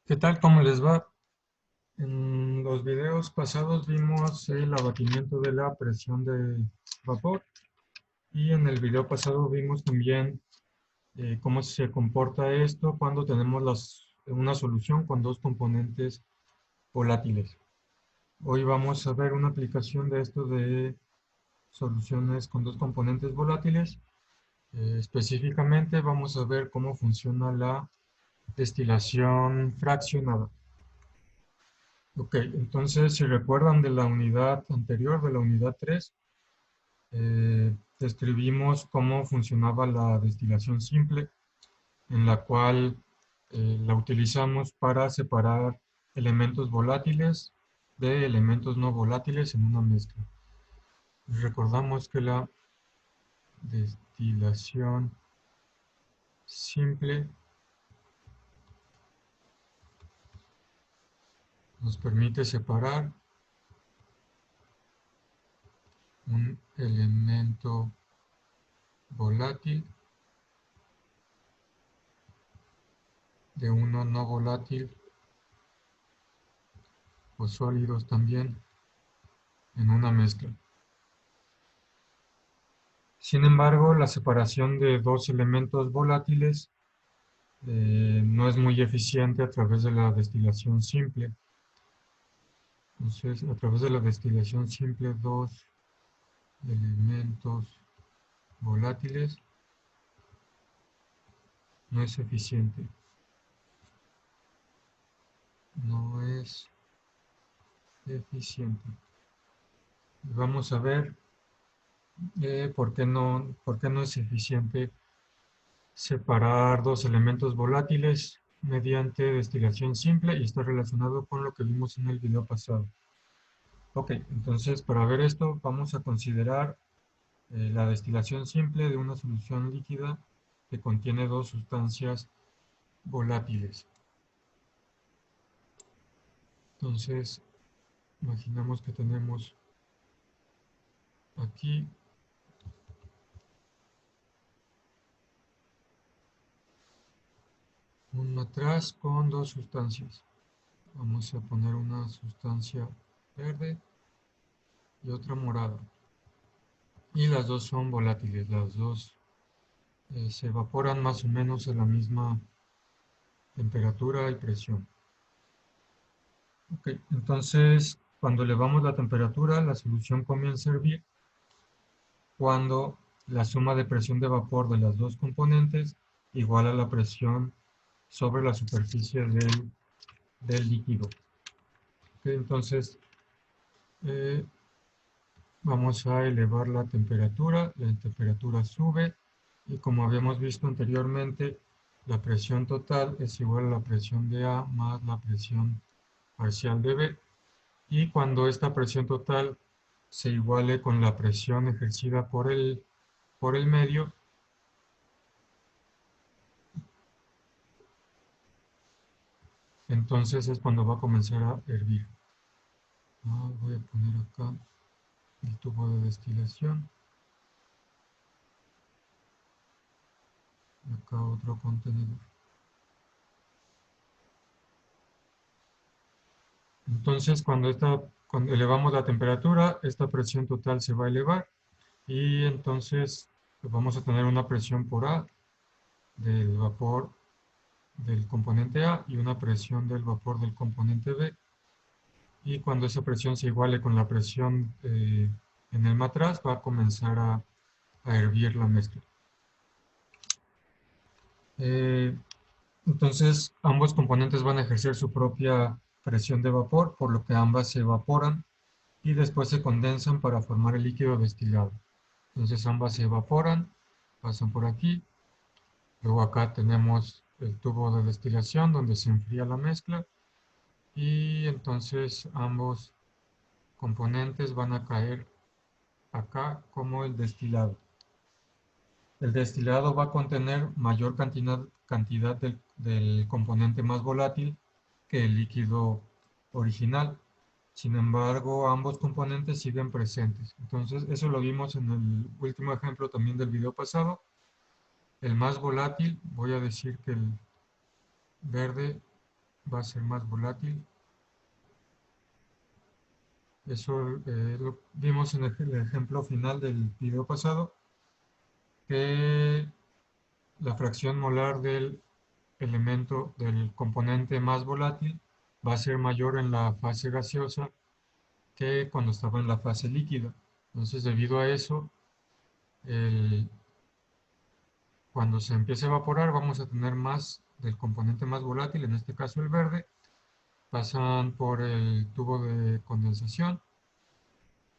¿Qué tal? ¿Cómo les va? En los videos pasados vimos el abatimiento de la presión de vapor y en el video pasado vimos también cómo se comporta esto cuando tenemos una solución con dos componentes volátiles. Hoy vamos a ver una aplicación de esto de soluciones con dos componentes volátiles. Específicamente vamos a ver cómo funciona la destilación fraccionada. Ok, entonces si recuerdan de la unidad anterior, de la unidad 3, describimos cómo funcionaba la destilación simple, en la cual la utilizamos para separar elementos volátiles de elementos no volátiles en una mezcla. Recordamos que la destilación simple nos permite separar un elemento volátil de uno no volátil o sólidos también en una mezcla. Sin embargo, la separación de dos elementos volátiles no es muy eficiente a través de la destilación simple. Entonces, a través de la destilación simple, dos elementos volátiles no es eficiente. No es eficiente. Vamos a ver por qué no es eficiente separar dos elementos volátiles mediante destilación simple y está relacionado con lo que vimos en el video pasado. Ok, entonces para ver esto vamos a considerar la destilación simple de una solución líquida que contiene dos sustancias volátiles. Entonces, imaginamos que tenemos aquí un matraz con dos sustancias. Vamos a poner una sustancia verde y otra morada. Y las dos son volátiles, las dos se evaporan más o menos a la misma temperatura y presión. Ok, entonces cuando elevamos la temperatura, la solución comienza a hervir cuando la suma de presión de vapor de las dos componentes iguala la presión sobre la superficie del líquido. Ok, entonces eh, vamos a elevar la temperatura sube y como habíamos visto anteriormente, la presión total es igual a la presión de A más la presión parcial de B. Y cuando esta presión total se iguale con la presión ejercida por el medio, entonces es cuando va a comenzar a hervir. Voy a poner acá el tubo de destilación, y acá otro contenedor. Entonces cuando elevamos la temperatura, esta presión total se va a elevar y entonces vamos a tener una presión por A del vapor del componente A y una presión del vapor del componente B. Y cuando esa presión se iguale con la presión en el matraz, va a comenzar a hervir la mezcla. Eh, entonces, ambos componentes van a ejercer su propia presión de vapor, por lo que ambas se evaporan y después se condensan para formar el líquido destilado. Entonces, ambas se evaporan, pasan por aquí. Luego acá tenemos el tubo de destilación donde se enfría la mezcla y entonces ambos componentes van a caer acá como el destilado. El destilado va a contener mayor cantidad del componente más volátil que el líquido original. Sin embargo, ambos componentes siguen presentes. Entonces, eso lo vimos en el último ejemplo también del video pasado. El más volátil, voy a decir que el verde va a ser más volátil. Eso lo vimos en el ejemplo final del video pasado, que la fracción molar del elemento, del componente más volátil, va a ser mayor en la fase gaseosa que cuando estaba en la fase líquida. Entonces, debido a eso, cuando se empiece a evaporar, vamos a tener más del componente más volátil, en este caso el verde, pasan por el tubo de condensación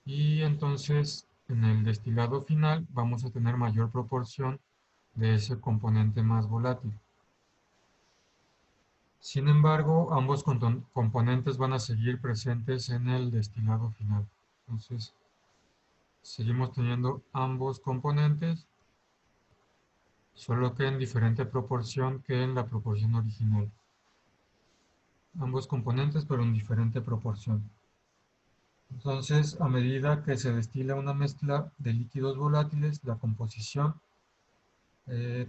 y entonces en el destilado final vamos a tener mayor proporción de ese componente más volátil. Sin embargo, ambos componentes van a seguir presentes en el destilado final. Entonces, seguimos teniendo ambos componentes, solo que en diferente proporción que en la proporción original. Ambos componentes, pero en diferente proporción. Entonces, a medida que se destila una mezcla de líquidos volátiles, la composición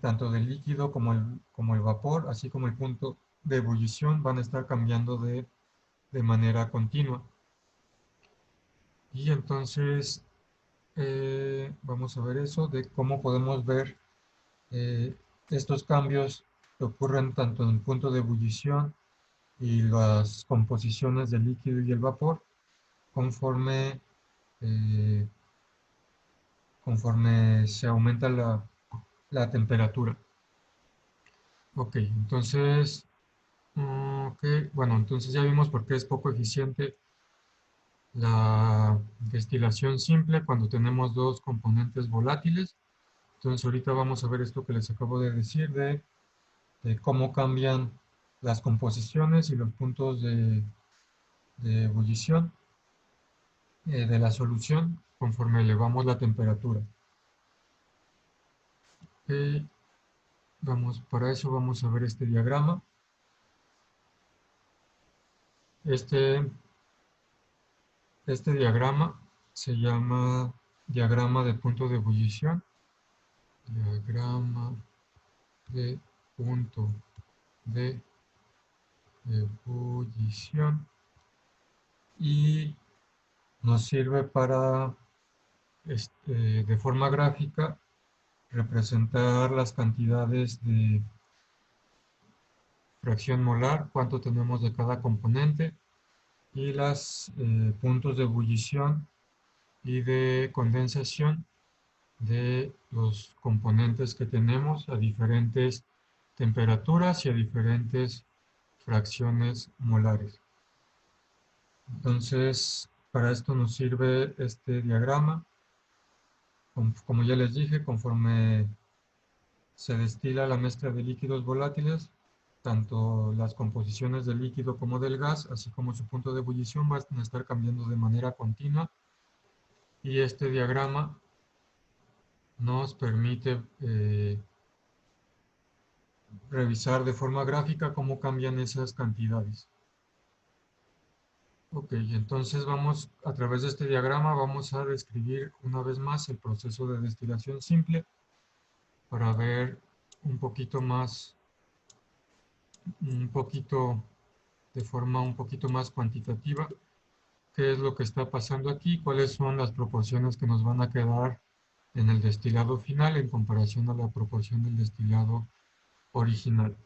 tanto del líquido como el vapor, así como el punto de ebullición, van a estar cambiando de manera continua. Y entonces vamos a ver eso, de cómo podemos ver eh, estos cambios que ocurren tanto en el punto de ebullición y las composiciones del líquido y el vapor conforme, eh, conforme se aumenta la temperatura. Ok, entonces, bueno, entonces ya vimos por qué es poco eficiente la destilación simple cuando tenemos dos componentes volátiles. Entonces ahorita vamos a ver esto que les acabo de decir de cómo cambian las composiciones y los puntos de ebullición de la solución conforme elevamos la temperatura. Para eso vamos a ver este diagrama. Este diagrama se llama diagrama de punto de ebullición. Diagrama de punto de ebullición. Y nos sirve para, de forma gráfica, representar las cantidades de fracción molar, cuánto tenemos de cada componente, y los puntos de ebullición y de condensación de los componentes que tenemos a diferentes temperaturas y a diferentes fracciones molares. Entonces, para esto nos sirve este diagrama. Como ya les dije, conforme se destila la mezcla de líquidos volátiles, tanto las composiciones del líquido como del gas, así como su punto de ebullición, van a estar cambiando de manera continua. Y este diagrama nos permite revisar de forma gráfica cómo cambian esas cantidades. Ok, entonces vamos, a través de este diagrama, vamos a describir una vez más el proceso de destilación simple para ver un poquito más, de forma un poquito más cuantitativa, qué es lo que está pasando aquí, cuáles son las proporciones que nos van a quedar en el destilado final en comparación a la proporción del destilado original.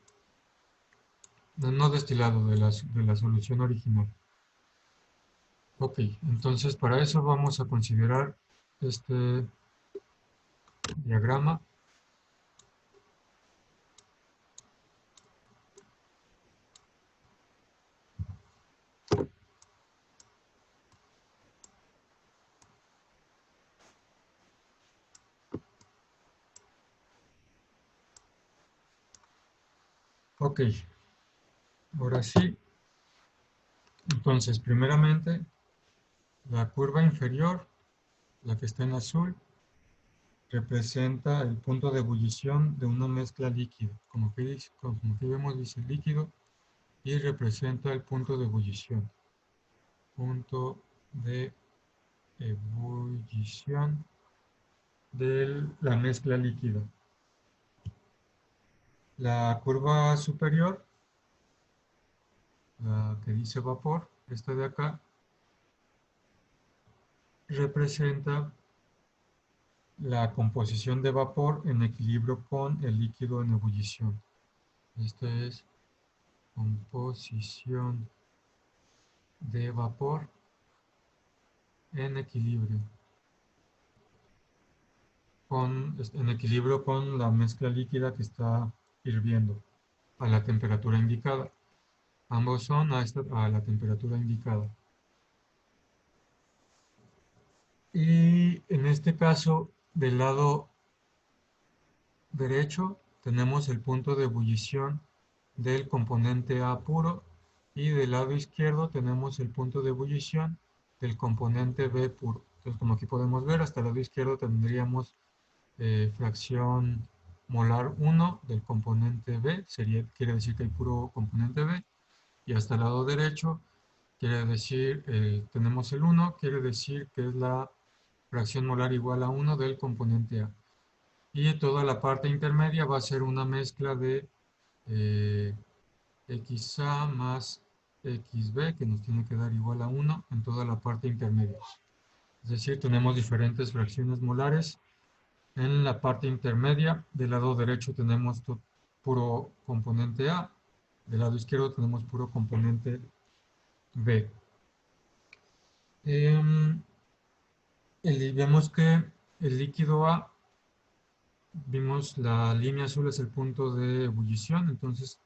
No destilado, de la solución original. Ok, entonces para eso vamos a considerar este diagrama. Ok, ahora sí. Entonces, primeramente, la curva inferior, la que está en azul, representa el punto de ebullición de una mezcla líquida. Como que vemos, dice líquido, y representa el punto de ebullición. Punto de ebullición de la mezcla líquida. La curva superior la que dice vapor, esta de acá, representa la composición de vapor en equilibrio con el líquido en ebullición. Esta es composición de vapor en equilibrio con la mezcla líquida que está hirviendo a la temperatura indicada. Ambos son a la temperatura indicada. Y en este caso, del lado derecho, tenemos el punto de ebullición del componente A puro y del lado izquierdo tenemos el punto de ebullición del componente B puro. Entonces, como aquí podemos ver, hasta el lado izquierdo tendríamos fracción molar 1 del componente B, quiere decir que hay puro componente B, y hasta el lado derecho quiere decir, tenemos el 1, quiere decir que es la fracción molar igual a 1 del componente A. Y toda la parte intermedia va a ser una mezcla de eh, XA más XB, que nos tiene que dar igual a 1 en toda la parte intermedia. Es decir, tenemos diferentes fracciones molares en la parte intermedia. Del lado derecho tenemos puro componente A, del lado izquierdo tenemos puro componente B. Vemos que el líquido A, vimos la línea azul es el punto de ebullición, entonces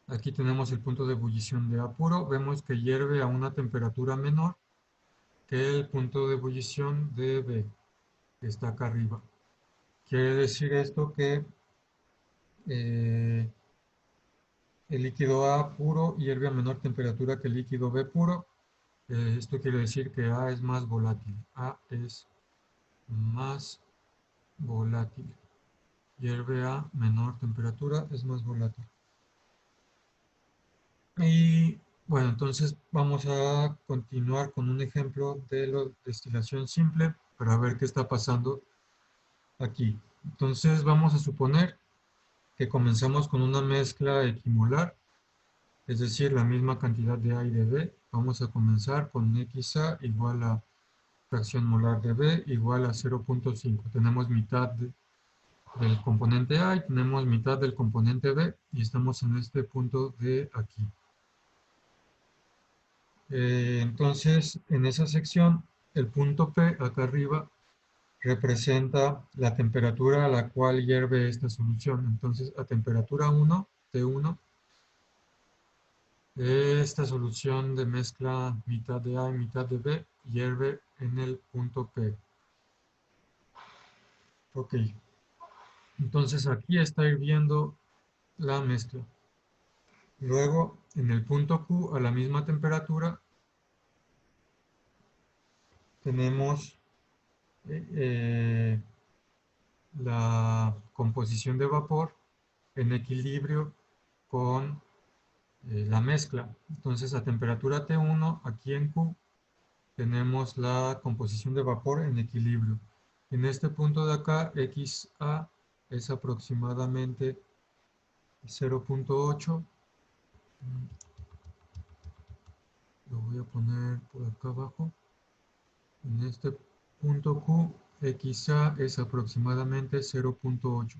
aquí tenemos el punto de ebullición de A puro, vemos que hierve a una temperatura menor que el punto de ebullición de B, que está acá arriba. Quiere decir esto que el líquido A puro hierve a menor temperatura que el líquido B puro. Esto quiere decir que A es más volátil. A es más volátil. Hierve a menor temperatura, es más volátil. Y bueno, entonces vamos a continuar con un ejemplo de la destilación simple para ver qué está pasando aquí. Entonces vamos a suponer que comenzamos con una mezcla equimolar, es decir, la misma cantidad de A y de B. Vamos a comenzar con XA igual a fracción molar de B igual a 0.5. Tenemos mitad del componente A y tenemos mitad del componente B y estamos en este punto de aquí. Entonces, en esa sección, el punto P acá arriba representa la temperatura a la cual hierve esta solución. Entonces, a temperatura 1, T1, esta solución de mezcla mitad de A y mitad de B hierve en el punto P. Ok, entonces aquí está hirviendo la mezcla. Luego, en el punto Q, a la misma temperatura, tenemos la composición de vapor en equilibrio con la mezcla. Entonces, a temperatura T1, aquí en Q, tenemos la composición de vapor en equilibrio. En este punto de acá, XA es aproximadamente 0.8. Lo voy a poner por acá abajo. En este punto Q, XA es aproximadamente 0.8.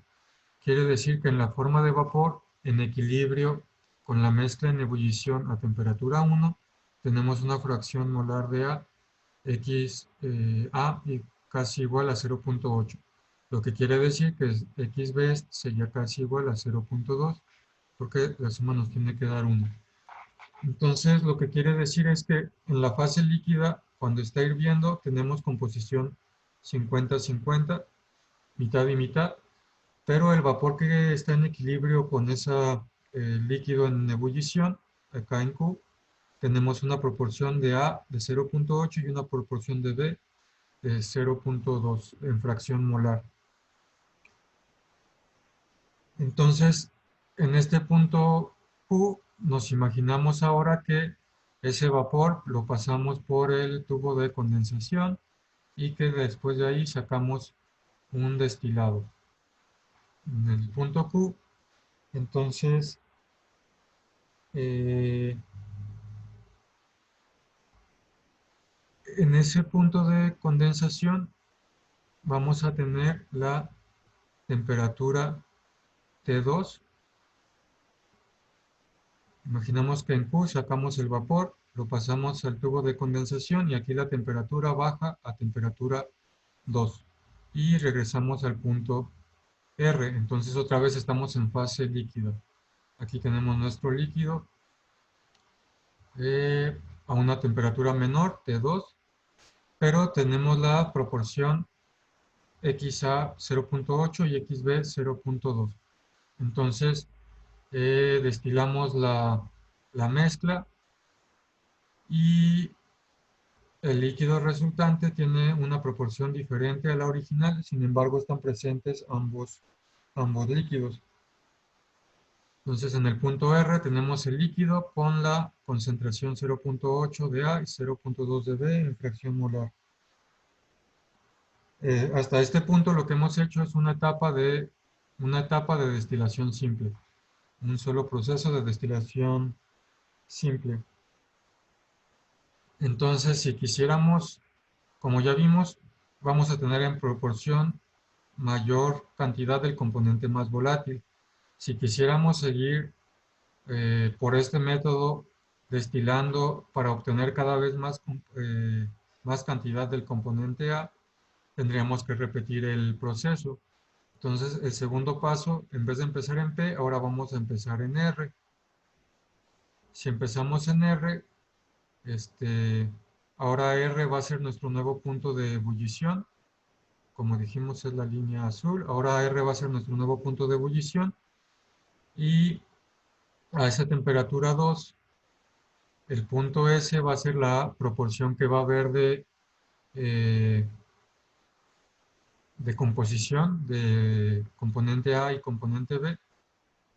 Quiere decir que en la forma de vapor, en equilibrio con la mezcla en ebullición a temperatura 1, tenemos una fracción molar de A, A y casi igual a 0.8. Lo que quiere decir que XB sería casi igual a 0.2, porque la suma nos tiene que dar 1. Entonces, lo que quiere decir es que en la fase líquida, cuando está hirviendo, tenemos composición 50-50, mitad y mitad, pero el vapor que está en equilibrio con ese líquido en ebullición, acá en Q, tenemos una proporción de A de 0.8 y una proporción de B de 0.2 en fracción molar. Entonces, en este punto Q, nos imaginamos ahora que ese vapor lo pasamos por el tubo de condensación y que después de ahí sacamos un destilado. En el punto Q, entonces, en ese punto de condensación vamos a tener la temperatura T2. Imaginamos que en Q sacamos el vapor, lo pasamos al tubo de condensación y aquí la temperatura baja a temperatura 2. Y regresamos al punto R. Entonces otra vez estamos en fase líquida. Aquí tenemos nuestro líquido a una temperatura menor, T2, pero tenemos la proporción XA 0.8 y XB 0.2. Entonces destilamos la mezcla y el líquido resultante tiene una proporción diferente a la original, sin embargo están presentes ambos líquidos. Entonces en el punto R tenemos el líquido con la concentración 0.8 de A y 0.2 de B en fracción molar. Hasta este punto lo que hemos hecho es una etapa de destilación simple, un solo proceso de destilación simple. Entonces, si quisiéramos, como ya vimos, vamos a tener en proporción mayor cantidad del componente más volátil. Si quisiéramos seguir por este método destilando para obtener cada vez más cantidad del componente A, tendríamos que repetir el proceso. Entonces, el segundo paso, en vez de empezar en P, ahora vamos a empezar en R. Si empezamos en R, ahora R va a ser nuestro nuevo punto de ebullición. Como dijimos, es la línea azul. Ahora R va a ser nuestro nuevo punto de ebullición. Y a esa temperatura 2, el punto S va a ser la proporción que va a haber eh, de composición de componente A y componente B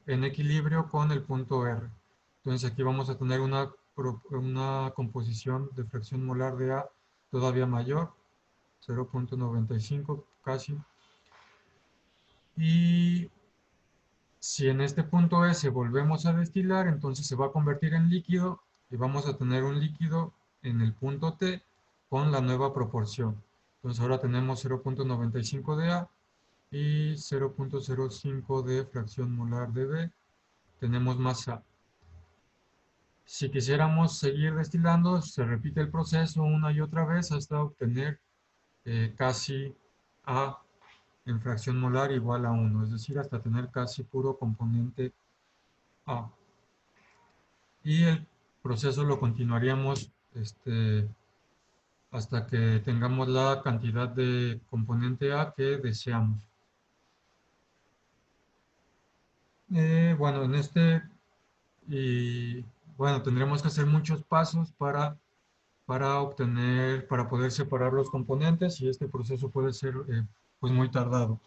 en equilibrio con el punto R. Entonces aquí vamos a tener una composición de fracción molar de A todavía mayor, 0.95 casi. Y si en este punto S volvemos a destilar, entonces se va a convertir en líquido y vamos a tener un líquido en el punto T con la nueva proporción. Entonces ahora tenemos 0.95 de A y 0.05 de fracción molar de B. Tenemos más A. Si quisiéramos seguir destilando, se repite el proceso una y otra vez hasta obtener casi A en fracción molar igual a 1, es decir, hasta tener casi puro componente A. Y el proceso lo continuaríamos hasta que tengamos la cantidad de componente A que deseamos. Bueno, y bueno, tendremos que hacer muchos pasos para poder separar los componentes y este proceso puede ser pues muy tardado.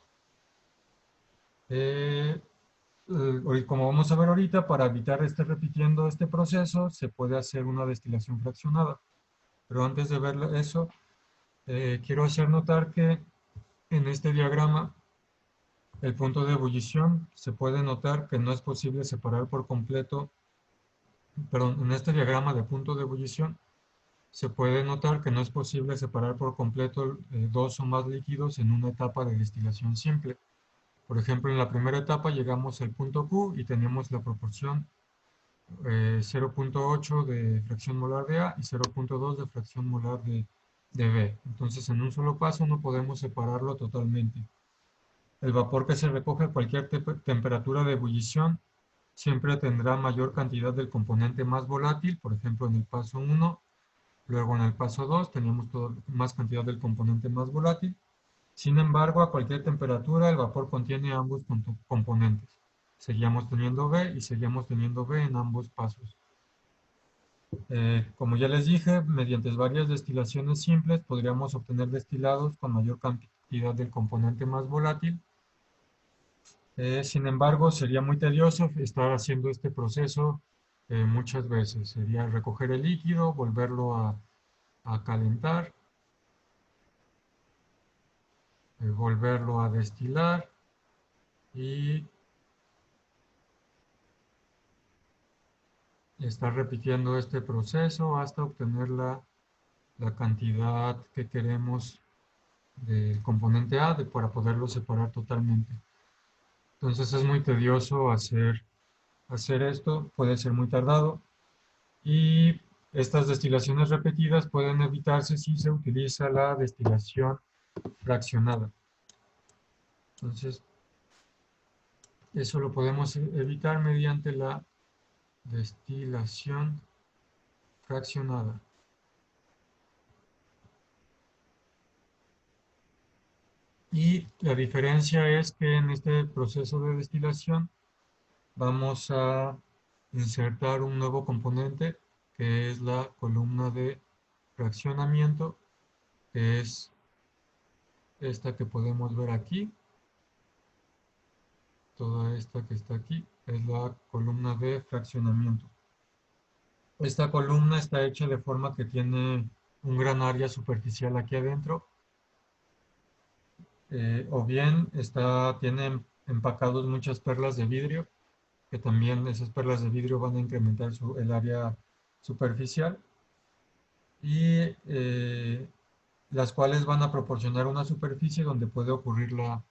Como vamos a ver ahorita, para evitar estar repitiendo este proceso, se puede hacer una destilación fraccionada. Pero antes de ver eso, quiero hacer notar que en este diagrama, el punto de ebullición, se puede notar que no es posible separar por completo, perdón, en este diagrama de punto de ebullición, se puede notar que no es posible separar por completo dos o más líquidos en una etapa de destilación simple. Por ejemplo, en la primera etapa llegamos al punto Q y tenemos la proporción 0.8 de fracción molar de A y 0.2 de fracción molar de B. Entonces, en un solo paso no podemos separarlo totalmente. El vapor que se recoge a cualquier temperatura de ebullición siempre tendrá mayor cantidad del componente más volátil, por ejemplo, en el paso 1. Luego en el paso 2 teníamos más cantidad del componente más volátil. Sin embargo, a cualquier temperatura el vapor contiene ambos componentes. Seguíamos teniendo B y seguíamos teniendo B en ambos pasos. Como ya les dije, mediante varias destilaciones simples podríamos obtener destilados con mayor cantidad del componente más volátil. Sin embargo, sería muy tedioso estar haciendo este proceso muchas veces. Sería recoger el líquido, volverlo a calentar, volverlo a destilar y estar repitiendo este proceso hasta obtener la la cantidad que queremos del componente A para poderlo separar totalmente. Entonces es muy tedioso hacer esto, puede ser muy tardado y estas destilaciones repetidas pueden evitarse si se utiliza la destilación fraccionada. Entonces eso lo podemos evitar mediante la destilación fraccionada. Y la diferencia es que en este proceso de destilación vamos a insertar un nuevo componente que es la columna de fraccionamiento, que es esta que podemos ver aquí. Toda esta que está aquí es la columna de fraccionamiento. Esta columna está hecha de forma que tiene un gran área superficial aquí adentro, o bien tiene empacados muchas perlas de vidrio, que también esas perlas de vidrio van a incrementar el área superficial, y las cuales van a proporcionar una superficie donde puede ocurrir la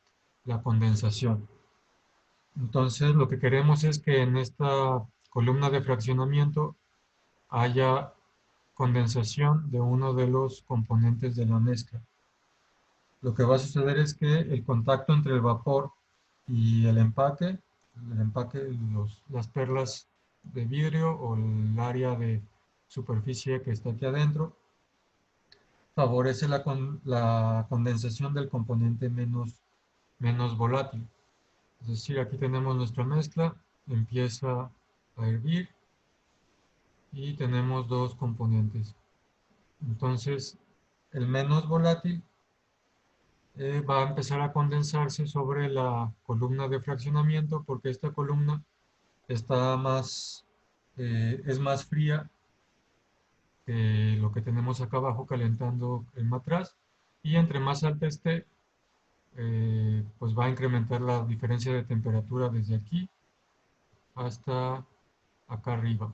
condensación. Entonces, lo que queremos es que en esta columna de fraccionamiento haya condensación de uno de los componentes de la mezcla. Lo que va a suceder es que el contacto entre el vapor y el empaque, las perlas de vidrio o el área de superficie que está aquí adentro, favorece la condensación del componente menos volátil. Es decir, aquí tenemos nuestra mezcla, empieza a hervir y tenemos dos componentes. Entonces, el menos volátil va a empezar a condensarse sobre la columna de fraccionamiento porque esta columna es más fría que lo que tenemos acá abajo calentando el matraz, y entre más alta esté, pues va a incrementar la diferencia de temperatura desde aquí hasta acá arriba.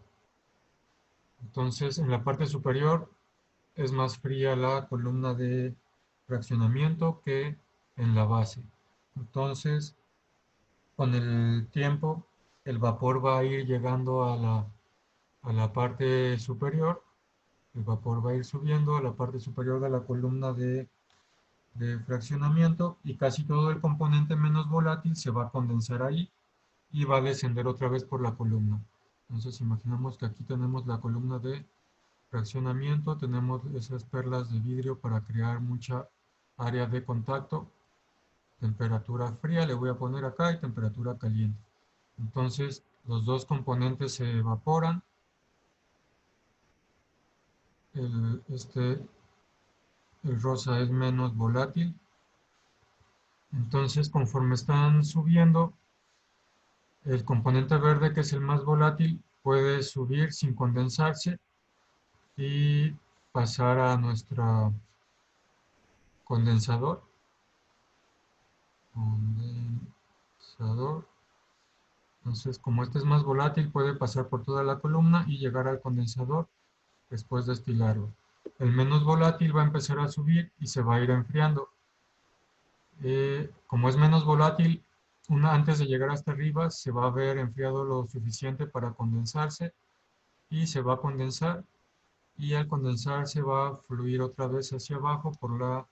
Entonces, en la parte superior es más fría la columna de fraccionamiento que en la base. Entonces, con el tiempo, el vapor va a ir llegando a la parte superior, el vapor va a ir subiendo a la parte superior de la columna de fraccionamiento, y casi todo el componente menos volátil se va a condensar ahí y va a descender otra vez por la columna. Entonces, imaginamos que aquí tenemos la columna de fraccionamiento, tenemos esas perlas de vidrio para crear mucha área de contacto, temperatura fría le voy a poner acá y temperatura caliente. Entonces los dos componentes se evaporan, el, este, el rosa es menos volátil, entonces conforme están subiendo, el componente verde, que es el más volátil, puede subir sin condensarse y pasar a nuestro condensador. Entonces, como este es más volátil, puede pasar por toda la columna y llegar al condensador después de destilarlo. El menos volátil va a empezar a subir y se va a ir enfriando. Como es menos volátil, antes de llegar hasta arriba, se va a haber enfriado lo suficiente para condensarse y se va a condensar, y al condensar se va a fluir otra vez hacia abajo por la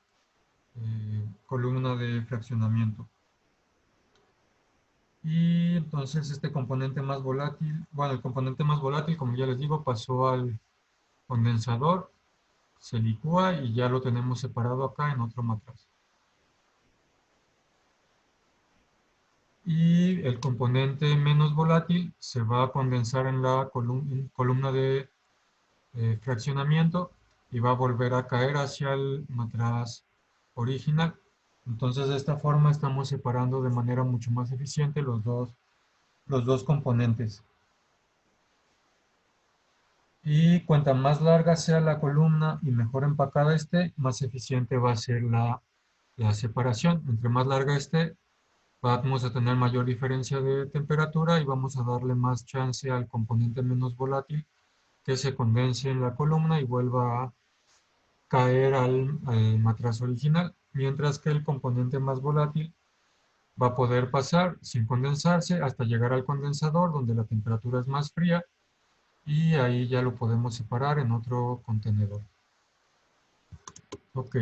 columna de fraccionamiento. Y entonces este componente más volátil, bueno, el componente más volátil, como ya les digo, pasó al condensador, se licúa y ya lo tenemos separado acá en otro matraz. Y el componente menos volátil se va a condensar en la columna de fraccionamiento y va a volver a caer hacia el matraz original. Entonces, de esta forma estamos separando de manera mucho más eficiente los dos componentes. Y cuanta más larga sea la columna y mejor empacada esté, más eficiente va a ser la separación. Entre más larga esté, vamos a tener mayor diferencia de temperatura y vamos a darle más chance al componente menos volátil que se condense en la columna y vuelva a caer al matraz original, mientras que el componente más volátil va a poder pasar sin condensarse hasta llegar al condensador, donde la temperatura es más fría, y ahí ya lo podemos separar en otro contenedor. Ok,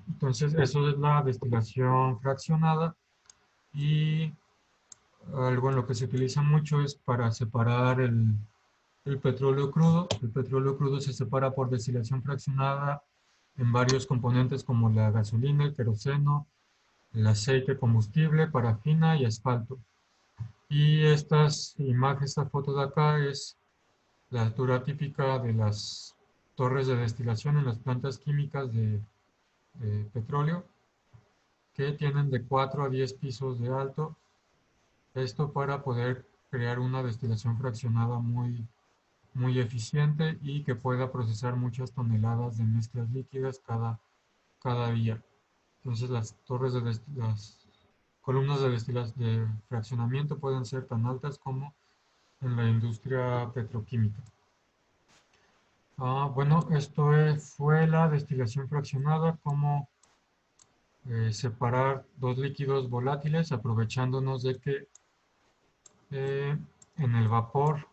entonces eso es la destilación fraccionada, y algo en lo que se utiliza mucho es para separar el petróleo crudo. El petróleo crudo se separa por destilación fraccionada en varios componentes como la gasolina, el queroseno, el aceite combustible, parafina y asfalto. Y estas imágenes, esta foto de acá es la altura típica de las torres de destilación en las plantas químicas de petróleo, que tienen de 4 a 10 pisos de alto. Esto para poder crear una destilación fraccionada muy eficiente y que pueda procesar muchas toneladas de mezclas líquidas cada día. Entonces las columnas de fraccionamiento pueden ser tan altas como en la industria petroquímica. Bueno, esto fue la destilación fraccionada, como separar dos líquidos volátiles aprovechándonos de que en el vapor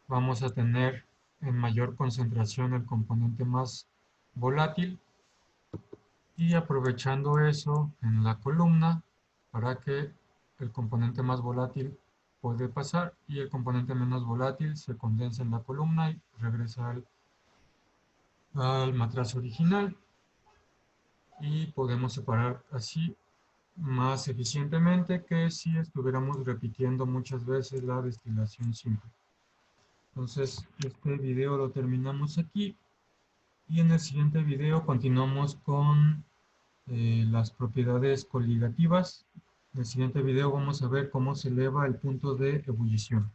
vamos a tener en mayor concentración el componente más volátil, y aprovechando eso en la columna para que el componente más volátil puede pasar y el componente menos volátil se condensa en la columna y regresa al matraz original, y podemos separar así más eficientemente que si estuviéramos repitiendo muchas veces la destilación simple. Entonces, este video lo terminamos aquí, y en el siguiente video continuamos con las propiedades coligativas. En el siguiente video vamos a ver cómo se eleva el punto de ebullición.